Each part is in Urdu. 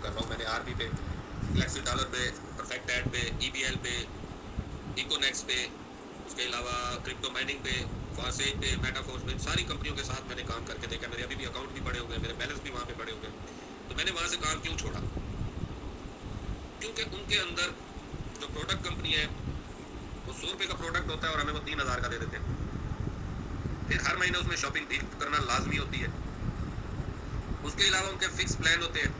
کر رہا ہوں. میں نے آر بی پہ، گلیکسی ڈالر پہ، پرفیکٹ ایڈ پہ، ای بی ایل پہ، ایکونیکس پہ، اس کے علاوہ کرپٹو مائننگ پہ، فاسیج پہ، میٹا فورس پہ، ساری کمپنیوں کے ساتھ میں نے کام کر کے دیکھا. میرے ابھی بھی اکاؤنٹ بھی پڑے ہوئے ہیں، میرے بیلنس بھی وہاں پہ پڑے ہوئے ہیں. تو میں نے وہاں سے کام کیوں چھوڑا؟ کیونکہ ان کے اندر جو پروڈکٹ کمپنی ہے وہ 100 روپے کا پروڈکٹ ہوتا ہے اور ہمیں وہ 3000 کا دے دیتے ہیں. پھر ہر مہینے اس میں شاپنگ بھی کرنا لازمی ہوتی ہے. اس کے علاوہ ان کے فکس پلان ہوتے ہیں.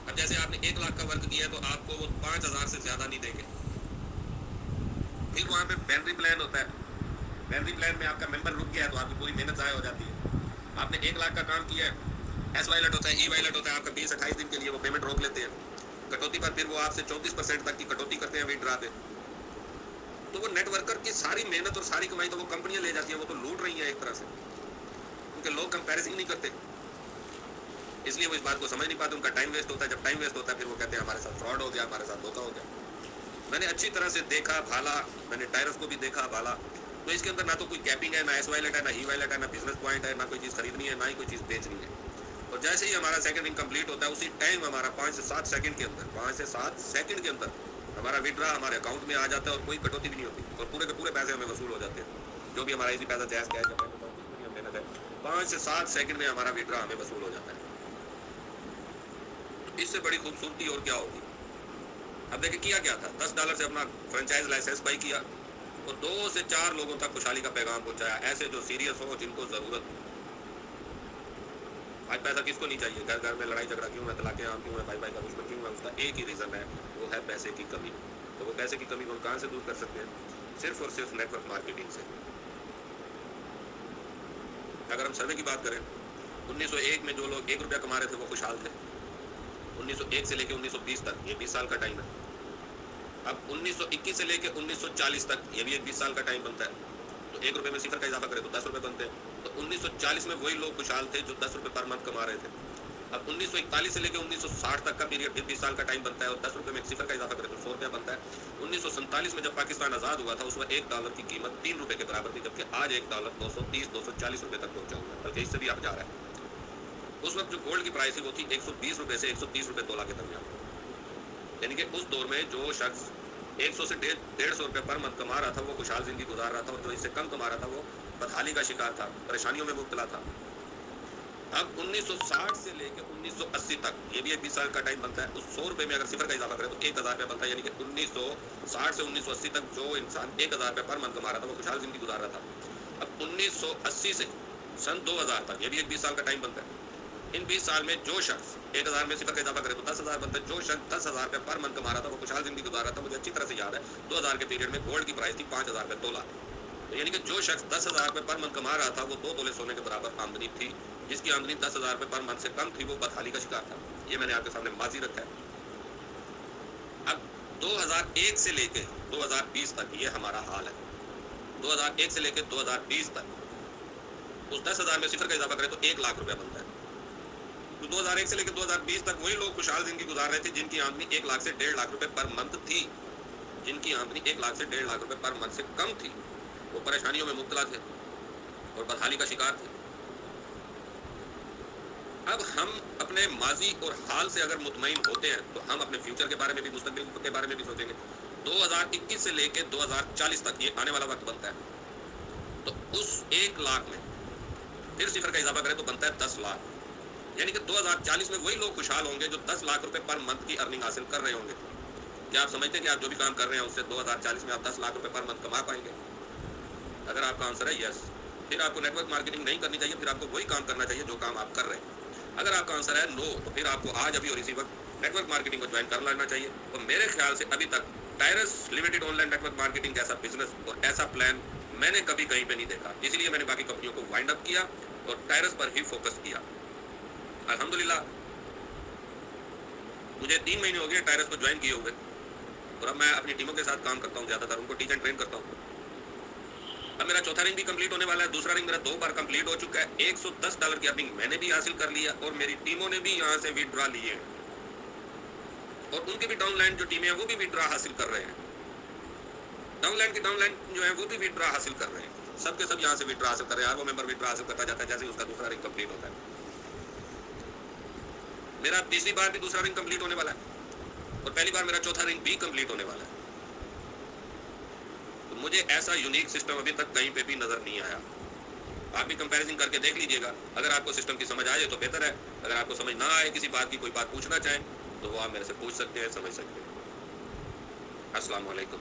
اب جیسے آپ نے 1 لاکھ کا ورک کیا ہے تو آپ کو وہ 5000 سے زیادہ نہیں دیں گے. پھر وہاں پہ بینری پلان ہوتا ہے. بینری پلان میں آپ کا ممبر رک گیا ہے تو آپ کی پوری محنت ضائع ہو جاتی ہے. آپ نے 1 لاکھ کا کام کیا ہے، ایس وائلٹ ہوتا ہے، ای وائلٹ ہوتا ہے، آپ کا 20-28 دن کے لیے وہ پیمنٹ روک لیتے ہیں. کٹوتی پر پھر وہ آپ سے 34% تک کی کٹوتی کرتے ہیں وڈرا پہ. تو وہ نیٹ ورکر کی ساری محنت اور ساری کمائی تو وہ کمپنیاں لے جاتی ہیں. وہ تو لوٹ رہی ہیں ایک طرح سے، کیونکہ لوگ کمپیریزن نہیں کرتے، اس لیے وہ اس بات کو سمجھ نہیں پاتے. ان کا ٹائم ویسٹ ہوتا ہے. جب ٹائم ویسٹ ہوتا ہے پھر وہ کہتے ہیں ہمارے ساتھ فراڈ ہو گیا، ہمارے ساتھ دھوکا ہو گیا. میں نے اچھی طرح سے دیکھا بھالا، میں نے ٹائرس کو بھی دیکھا بھالا. تو اس کے اندر نہ تو کوئی کیپنگ ہے، نہ ایس وائلٹ ہے، نہ ای وائلٹ ہے، نہ بزنس پوائنٹ ہے، نہ کوئی چیز خریدنی ہے، نہ ہی کوئی چیز بیچنی ہے. اور جیسے ہی ہمارا سیکنڈ انکم کمپلیٹ ہوتا ہے اسی ٹائم ہمارا 5 سے 7 سیکنڈ کے اندر 5 سے 7 سیکنڈ کے اندر ہمارا وڈرا ہمارے اکاؤنٹ میں آ جاتا ہے اور کوئی کٹوتی بھی نہیں ہوتی اور پورے کے پورے پیسے ہمیں وصول ہو جاتے ہیں. جو بھی ہمارا ایزی پیسہ جائز کیا ہے، محنت ہے، 5 سے 7 سیکنڈ میں ہمارا وڈرا ہمیں وصول ہو جاتا ہے. اس سے بڑی خوبصورتی اور کیا ہوگی؟ اب دیکھیں کیا کیا تھا. $10 سے اپنا فرنچائز لائسنس بائی کیا اور 2 سے 4 لوگوں تک خوشحالی کا پیغام پہنچایا، ایسے جو سیریس ہو، جن کو ضرورت ہو. آج پیسہ کس کو نہیں چاہیے؟ گھر گھر میں لڑائی جھگڑا کیوں ہے، طلاقیں عام کیوں ہے، بھائی بھائی کا دشمن کیوں ہے؟ اس کا ایک ہی ریزن ہے، وہ ہے پیسے کی کمی. تو وہ پیسے کی کمی کو ہم کہاں سے دور کر سکتے ہیں؟ صرف اور صرف نیٹ ورک مارکیٹنگ سے. اگر ہم سروے کی بات کریں، 1901 میں جو لوگ 1 روپیہ کما رہے تھے وہ خوشحال تھے. 1901 سے لے کے 1920 تک، یہ 20 سال کا ٹائم ہے. اب 1921 سے لے کے 1940 تک، یہ بھی ایک 20 سال کا ٹائم بنتا ہے. تو 1 روپے میں صفر کا اضافہ کرے تو 10 روپے بنتے ہیں. تو 1940 میں وہی لوگ خوشحال تھے جو 10 روپے پر منتھ کما رہے تھے. اب 1941 سے لے کے 1960 تک کا پیریڈ پھر 20 سال کا ٹائم بنتا ہے اور 10 روپے میں صفر کا اضافہ کرے تو 100 روپیہ بنتا ہے. 1947 میں جب پاکستان آزاد ہوا تھا اس وقت $1 کی قیمت 3 روپے کے برابر تھی، جبکہ آج $1 230-240 روپے تک پہنچا ہوا ہے، بلکہ اس سے بھی اب جا رہا ہے. اس وقت جو گولڈ کی پرائس تھی وہ تھی 120 روپے سے 130 روپے تولہ کے درمیان. یعنی کہ اس دور میں جو شخص 100 سے 150 روپے پر منتھ کما رہا تھا وہ خوشحال زندگی گزار رہا تھا، اور جو اس سے کم کما رہا تھا وہ بدحالی کا شکار تھا، پریشانیوں میں مبتلا تھا. اب 1960 سے لے کے 1980 تک، یہ بھی ایک 20 سال کا ٹائم بنتا ہے. اس 100 روپے میں اگر صفر کا اضافہ کرے تو 1000 روپے بنتا ہے. یعنی کہ 1960 سے 1980 تک جو انسان 1000 روپے پر منتھ کما رہا تھا وہ خوشحال زندگی گزار رہا تھا. اب 1980 سے سن 2000 تک، یہ بھی ایک 20 سال کا ٹائم بنتا ہے. ان 20 سال میں جو شخص 1000 میں صفر کا اضافہ کرے تو 10,000 بنتا ہے. جو شخص 10,000 روپے پر منتھ کما رہا تھا وہ خوشحال زندگی گزار رہا تھا. مجھے اچھی طرح سے یاد ہے 2000 کے پیریڈ میں گولڈ کی پرائس تھی 5,000 روپے تولہ. یعنی کہ جو شخص 10,000 روپے پر منتھ کما رہا تھا وہ 2 تولے سونے کے برابر آمدنی تھی. جس کی آمدنی 10,000 روپے پر منتھ سے کم تھی وہ بدحالی کا شکار تھا. یہ میں نے آپ کے سامنے ماضی رکھا ہے. اب 2001 سے لے کے 2020 تک یہ ہمارا حال ہے. 2001 سے لے کے 2020 تک اس 10,000 میں صفر کا اضافہ کرے تو 1,00,000 روپیہ بنتا ہے. تو 2001 سے لے کے 2020 تک وہی لوگ خوشحال زندگی گزار رہے تھے جن کی آمدنی 1,00,000 سے 1,50,000 روپے پر منتھ تھی. جن کی آمدنی 1,00,000 سے 1,50,000 روپے پر منتھ سے کم تھی وہ پریشانیوں میں مبتلا تھے اور بدحالی کا شکار تھے. اب ہم اپنے ماضی اور حال سے اگر مطمئن ہوتے ہیں تو ہم اپنے فیوچر کے بارے میں بھی، مستقبل کے بارے میں بھی سوچیں گے. 2021 سے لے کے 2040 تک یہ آنے والا وقت بنتا ہے. تو اس 1,00,000 میں پھر صفر کا اضافہ کرے تو بنتا ہے 10,00,000. یعنی کہ 2040 میں وہی لوگ خوشحال ہوں گے جو 10,00,000 روپے پر منتھ کی ارننگ حاصل کر رہے ہوں گے. کیا آپ سمجھتے ہیں کہ آپ جو بھی کام کر رہے ہیں اس سے 2040 میں آپ 10,00,000 روپے پر منتھ کما پائیں گے؟ اگر آپ کا آنسر ہے یس، پھر آپ کو نیٹ ورک مارکیٹنگ نہیں کرنی چاہیے، پھر آپ کو وہی کام کرنا چاہیے جو کام آپ کر رہے ہیں. اگر آپ کا آنسر ہے نو تو پھر آپ کو آج ابھی اور اسی وقت نیٹ ورک مارکیٹنگ کو جوائن کر لینا چاہیے. اور میرے خیال سے ابھی تک tyres limited online network marketing جیسا بزنس اور ایسا پلان میں نے کبھی کہیں پہ نہیں دیکھا. اسی لیے میں نے باقی کمپنیوں کو وائنڈ اپ کیا اور ٹائرس پر ہی فوکس کیا. الحمدللہ مجھے 3 مہینے ہو گئے ٹائرس کو جوائن کیے ہوئے اور اب میں اپنی ٹیموں کے ساتھ کام کرتا ہوں، زیادہ تر ان کو ٹیچ اینڈ ٹرین کرتا ہوں. اب میرا چوتھا رنگ بھی کمپلیٹ ہونے والا ہے. دوسرا رنگ میرا 2 بار کمپلیٹ ہو چکا ہے. $110 کی ارننگ میں نے بھی حاصل کر لیا اور میری ٹیموں نے بھی یہاں سے وڈرا لیے اور ان کی بھی ڈاؤن لائن جو ٹیمیں ہیں وہ بھی وڈرا حاصل کر رہے ہیں. ڈاؤن لائن کی ڈاؤن لائن جو ہے وہ بھی وڈرا حاصل کر رہے ہیں. سب کے سب یہاں سے وڈرا حاصل کر رہے ہیں. ہر وہ ممبر وڈرا حاصل کرتا جاتا ہے جیسے اس کا دوسرا رنگ کمپلیٹ ہوتا ہے. میرا تیسری بار بھی دوسرا رنگ کمپلیٹ ہونے والا ہے اور پہلی بار میرا چوتھا رنگ بھی کمپلیٹ ہونے والا ہے. تو مجھے ایسا یونیک سسٹم ابھی تک کہیں پہ بھی نظر نہیں آیا. آپ بھی کمپیریزن کر کے دیکھ لیجئے گا. اگر آپ کو سسٹم کی سمجھ آ جائے تو بہتر ہے. اگر آپ کو سمجھ نہ آئے کسی بات کی، کوئی بات پوچھنا چاہیں تو وہ آپ میرے سے پوچھ سکتے ہیں، سمجھ سکتے ہیں. السلام علیکم.